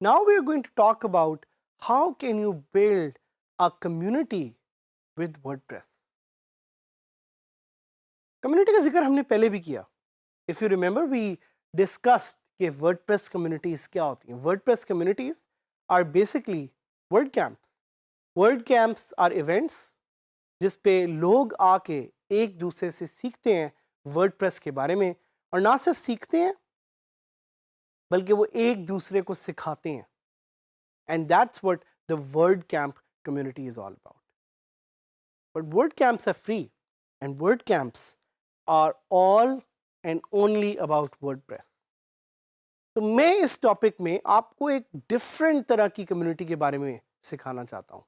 Now we are going to talk about how can you build a community with WordPress. Community का जिक्र हमने पहले भी किया. If you remember, we discussed कि WordPress communities क्या होती हैं. WordPress communities are basically WordCamps. WordCamps are events जिस पे लोग आके एक दूसरे से सीखते हैं WordPress के बारे में, और ना सिर्फ सीखते हैं बल्कि वो एक दूसरे को सिखाते हैं. And that's what the WordCamp community is all about. But WordCamps are free, and WordCamps are all and only about WordPress. तो मैं इस टॉपिक में आपको एक डिफरेंट तरह की कम्युनिटी के बारे में सिखाना चाहता हूँ.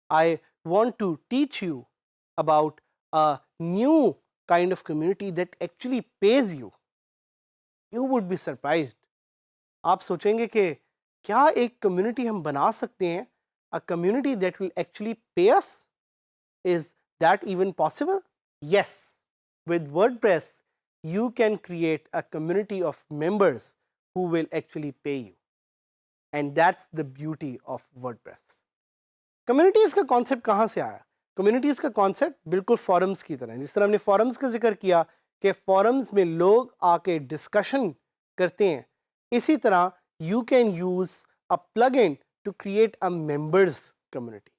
I want to teach you about a new kind of community that actually pays you. You would be surprised. आप सोचेंगे कि क्या एक कम्युनिटी हम बना सकते हैं, a community that will actually pay us? Is that even possible? Yes. With WordPress, you can create a community of members who will actually pay you. And that's the beauty of WordPress. Communities का concept कहाँ से आया? Communities का concept बिल्कुल forums की तरह है. जिस तरह हमने फॉरम्स का जिक्र किया कि फॉरम्स में लोग आके डिस्कशन करते हैं, इसी तरह you can use a plugin to create a members community.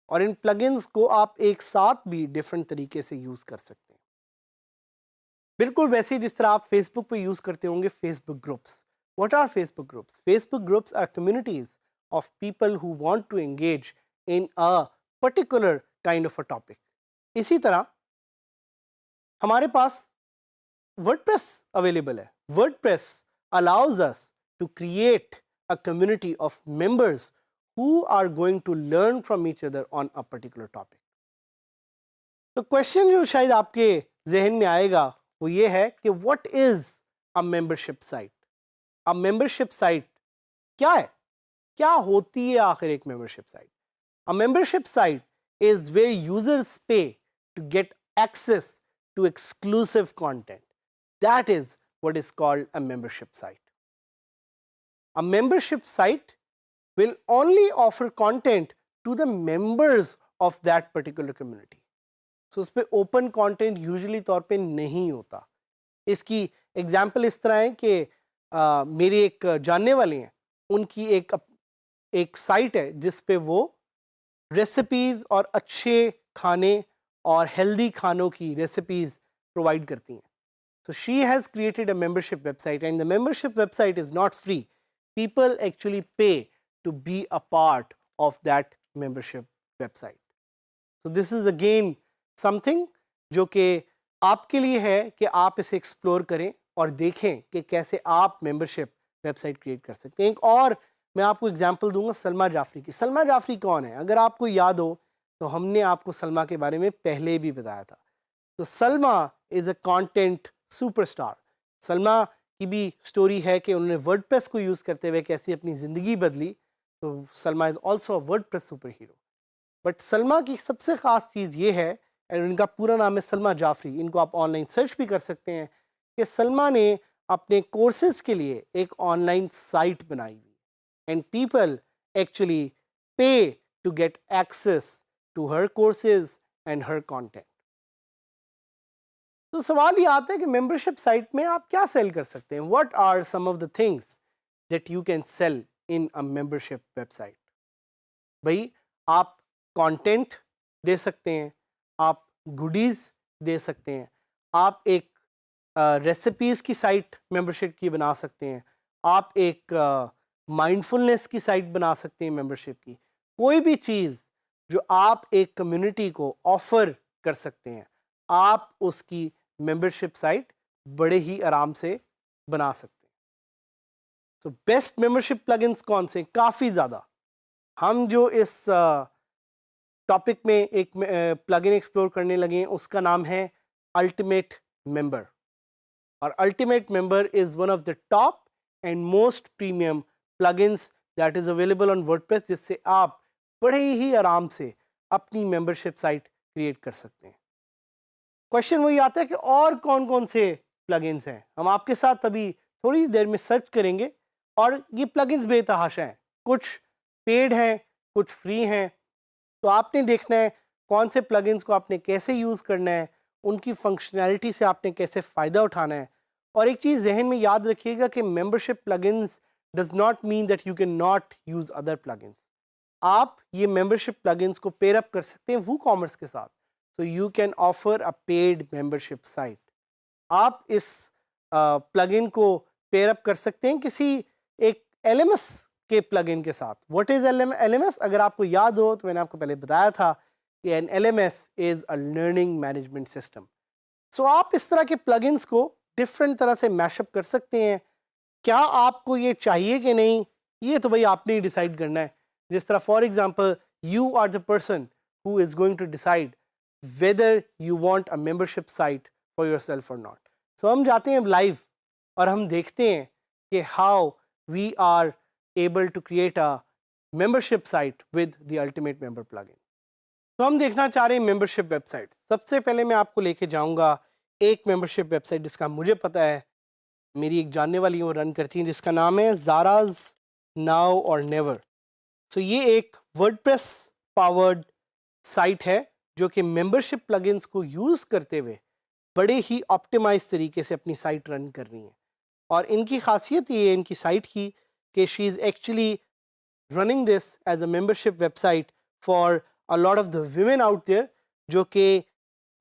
और इन plugins को आप एक साथ भी डिफरेंट तरीके से यूज़ कर सकते हैं. बिल्कुल वैसे ही जिस तरह आप फेसबुक पे यूज़ करते होंगे Facebook groups. What are Facebook groups? Facebook groups are communities of people who want to engage in a particular kind of a topic. इसी तरह हमारे पास WordPress अवेलेबल है. WordPress allows us to create a community of members who are going to learn from each other on a particular topic. तो question जो शायद आपके जहन में आएगा वो ये है कि what is a membership site? A membership site क्या है? क्या होती है आखिर एक membership site? A membership site is where users pay to get access to exclusive content. That is what is called a membership site. A membership site will only offer content to the members of that particular community. So उस पे open content usually तौर पे नहीं होता. इसकी example इस तरह है कि मेरे एक जानने वाले हैं, उनकी एक साइट है जिस पे वो रेसिपीज़ और अच्छे खाने और हेल्दी खानों की रेसिपीज़ प्रोवाइड करती हैं. So she has created a membership website, and the membership website is not free. People actually pay to be a part of that membership website. So this is again something जो कि आपके लिए है कि आप इसे एक्सप्लोर करें और देखें कि कैसे आप मेंबरशिप वेबसाइट क्रिएट कर सकते हैं. एक और मैं आपको एग्जांपल दूंगा सलमा जाफरी की. सलमा जाफरी कौन है? अगर आपको याद हो तो हमने आपको सलमा के बारे में पहले भी बताया था. तो Salma is a content superstar. Salma की भी स्टोरी है कि उन्होंने वर्डप्रेस को यूज़ करते हुए कैसी अपनी ज़िंदगी बदली. तो Salma is also a WordPress super hero. But Salma की सबसे ख़ास चीज़ ये है, और इनका पूरा नाम है सलमा जाफरी, इनको आप ऑनलाइन सर्च भी कर सकते हैं, कि सलमा ने अपने कोर्सेज के लिए एक ऑनलाइन साइट बनाई हुई, and people actually pay to get access to her courses and her content. तो सवाल ये आता है कि मेंबरशिप साइट में आप क्या सेल कर सकते हैं? What are some of the things that you can sell in a membership website? भाई आप कंटेंट दे सकते हैं, आप गुडीज़ दे सकते हैं, आप एक रेसिपीज़ की साइट मेंबरशिप की बना सकते हैं, आप एक माइंडफुलनेस की साइट बना सकते हैं मेंबरशिप की. कोई भी चीज़ जो आप एक कम्युनिटी को ऑफ़र कर सकते हैं, आप उसकी मेंबरशिप साइट बड़े ही आराम से बना सकते हैं. तो बेस्ट मेंबरशिप प्लगइन्स कौन से? काफ़ी ज़्यादा. हम जो इस टॉपिक में एक प्लगइन एक्सप्लोर करने लगे, उसका नाम है अल्टीमेट मेंबर। और ultimate member is one of the top and most premium plugins that is available on WordPress, जिससे आप बड़े ही आराम से अपनी मेंबरशिप साइट क्रिएट कर सकते हैं। क्वेश्चन वही आता है कि और कौन कौन से प्लगइन्स हैं। हम आपके साथ अभी थोड़ी देर में सर्च करेंगे और ये प्लगइन्स बेतहाशा हैं, कुछ पेड हैं, कुछ फ्री हैं। तो आपने देखना है कौन से प्लगइन्स को आपने कैसे यूज़ करना है, उनकी फंक्शनैलिटी से आपने कैसे फ़ायदा उठाना है। और एक चीज़ जहन में याद रखिएगा कि membership plugins does not mean that you can not use other plugins. आप ये मेंबरशिप प्लगइन्स को पेयर अप कर सकते हैं वूकॉमर्स के साथ। So you can offer a paid membership site. आप इस प्लगइन को पेयर अप कर सकते हैं किसी एक LMS के प्लगइन के साथ। What is LMS? अगर आपको याद हो तो मैंने आपको पहले बताया था कि an LMS is a learning management system. So आप इस तरह के प्लगइन्स को डिफरेंट तरह से मैशअप कर सकते हैं। क्या आपको ये चाहिए कि नहीं, ये तो भाई आपने ही डिसाइड करना है। जिस तरह for example you are the person who is going to decide whether you want a membership site for yourself और नॉट। सो हम जाते हैं लाइव और हम देखते हैं कि how we are able to create a membership site with the ultimate member plugin। तो हम देखना चाह रहे हैं मेंबरशिप वेबसाइट। सबसे पहले मैं आपको लेके जाऊंगा एक मेंबरशिप वेबसाइट जिसका मुझे पता है, मेरी एक जानने वाली वो रन करती हैं, जिसका नाम है ज़ाराज नाउ और नेवर। सो ये एक वर्डप्रेस पावर्ड साइट है जो कि मेंबरशिप प्लगइन्स को यूज़ करते हुए बड़े ही ऑप्टिमाइज तरीके से अपनी साइट रन कर रही हैं। और इनकी खासियत ये है इनकी साइट की कि she is actually running this as a membership website for a lot of the women out there जो कि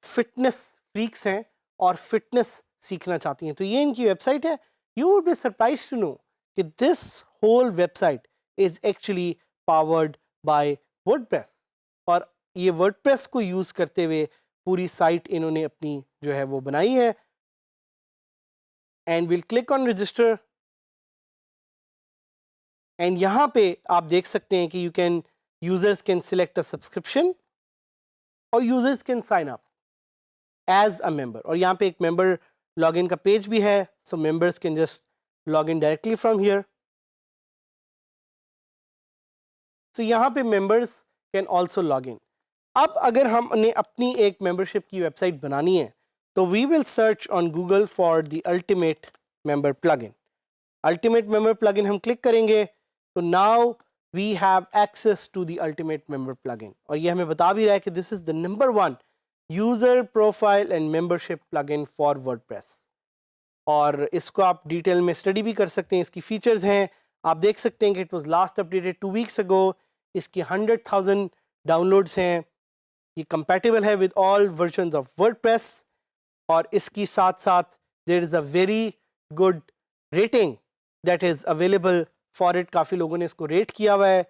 फिटनेस फ्रीक्स हैं और फिटनेस सीखना चाहती हैं। तो ये इनकी वेबसाइट है। You would be surprise to know कि this whole website is actually powered by WordPress. और ये वर्डप्रेस को यूज़ करते हुए पूरी साइट इन्होंने अपनी जो है वो बनाई है। And will click on register and यहाँ पे आप देख सकते हैं कि users can select a subscription और users can sign up as a member. और यहाँ पे एक मेंबर लॉगिन का पेज भी है। So members can just log in directly from here. So यहाँ पे members can also log in. अब अगर हमने अपनी एक मेंबरशिप की वेबसाइट बनानी है तो we will search on Google for the ultimate member plugin. Ultimate member plugin हम क्लिक करेंगे तो now we have access to the ultimate member plugin. और ये हमें बता भी रहा है कि this is the number 1 user profile and membership plugin for WordPress. और इसको आप डिटेल में स्टडी भी कर सकते हैं। इसकी फीचर्स हैं, आप देख सकते हैं कि it was last updated 2 weeks ago. इसकी 100,000 डाउनलोड्स हैं। ये कंपैटिबल है with all versions of WordPress. और इसकी साथ साथ there is a very good rating that is available for it. काफ़ी लोगों ने इसको रेट किया हुआ है।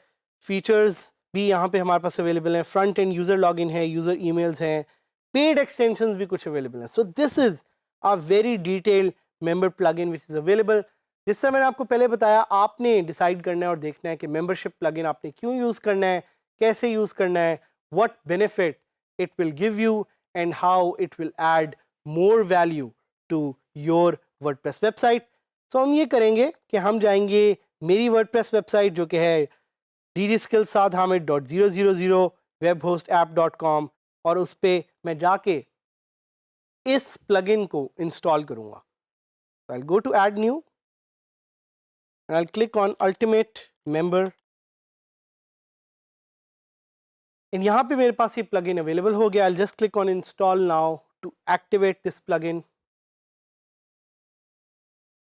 फीचर्स भी यहाँ पे हमारे पास अवेलेबल हैं। फ्रंट एंड यूज़र लॉगिन है, यूज़र ईमेल्स हैं, पेड एक्सटेंशंस भी कुछ अवेलेबल हैं। So this is a very detailed member plugin which is available. जिस तरह मैंने आपको पहले बताया, आपने डिसाइड करना है और देखना है कि मेंबरशिप प्लगइन आपने क्यों यूज़ करना है, कैसे यूज़ करना है, what benefit it will give you and how it will add more value to your WordPress website. So हम ये करेंगे कि हम जाएंगे मेरी वर्डप्रेस वेबसाइट जो कि है dgskillsadhamid.000 webhostapp.com और उस पर मैं जाके इस प्लगइन को इंस्टॉल करूँगा। I'll go to add new and I'll click on ultimate member and यहाँ पे मेरे पास ये प्लगइन अवेलेबल हो गया। I'll just click on install now to activate this plugin.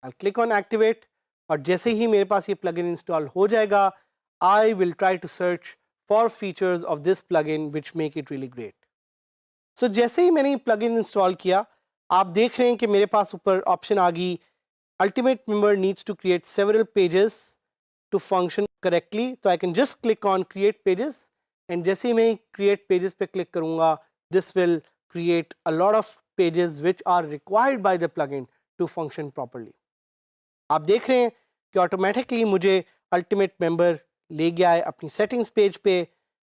I'll click on activate और जैसे ही मेरे पास ये प्लगइन इंस्टॉल हो जाएगा I will try to search for features of this plugin which make it really great. So जैसे ही मैंने ये plugin install किया, आप देख रहे हैं कि मेरे पास ऊपर ऑप्शन आ गई Ultimate member needs to create several pages to function correctly. तो I can just click on create pages and जैसे ही मैं create pages पे click करूँगा, this will create a lot of pages which are required by the plugin to function properly. आप देख रहे हैं कि ऑटोमेटिकली मुझे अल्टीमेट मेंबर ले गया है अपनी सेटिंग्स पेज पे।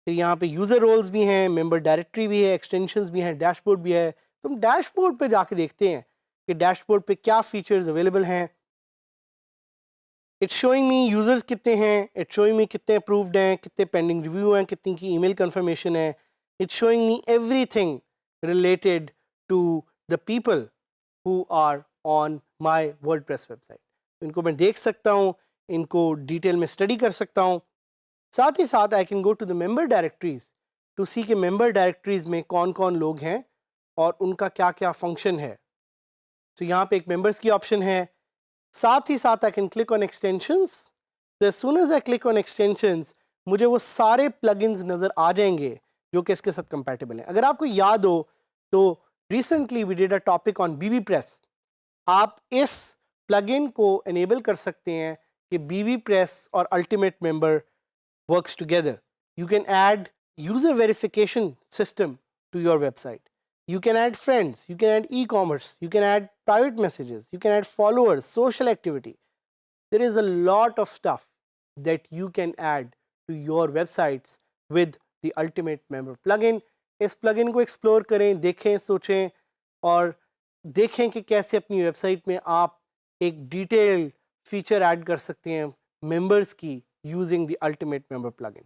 फिर यहाँ पे यूज़र रोल्स भी हैं, मेंबर डायरेक्टरी भी है, एक्सटेंशंस भी हैं, डैशबोर्ड भी है। तो हम डैशबोर्ड पे जाके देखते हैं कि डैशबोर्ड पे क्या फीचर्स अवेलेबल हैं। इट्स शोइंग मी यूज़र्स कितने हैं, इट्स शोइंग मी कितने अप्रूव्ड हैं, कितने पेंडिंग रिव्यू हैं, कितनी की ईमेल कंफर्मेशन है। It's showing me everything related to the people who are on my WordPress website. इनको मैं देख सकता हूँ, इनको डिटेल में स्टडी कर सकता हूँ। साथ ही साथ I can go to the member directories to see के मेंबर डायरेक्टरीज में कौन कौन लोग हैं और उनका क्या क्या फंक्शन है। तो यहाँ पे एक मेंबर्स की ऑप्शन है। साथ ही साथ I can click on extensions. तो as soon as I click on extensions मुझे वो सारे प्लगइन्स नज़र आ जाएंगे जो कि इसके साथ कंपैटिबल हैं। अगर आपको याद हो तो recently we did a topic on bbPress. आप इस प्लगइन को एनेबल कर सकते हैं कि बीबी प्रेस और ultimate member works together. You can add user verification system to your website. You can add friends, you can add e-commerce, you can add private messages, you can add followers, social activity. There is a lot of stuff that you can add to your websites with the Ultimate Member plugin. इस plugin को explore करें, देखें, सोचें और देखें कि कैसे अपनी वेबसाइट में आप एक डिटेल्ड फीचर ऐड कर सकते हैं मेंबर्स की using the Ultimate Member plugin.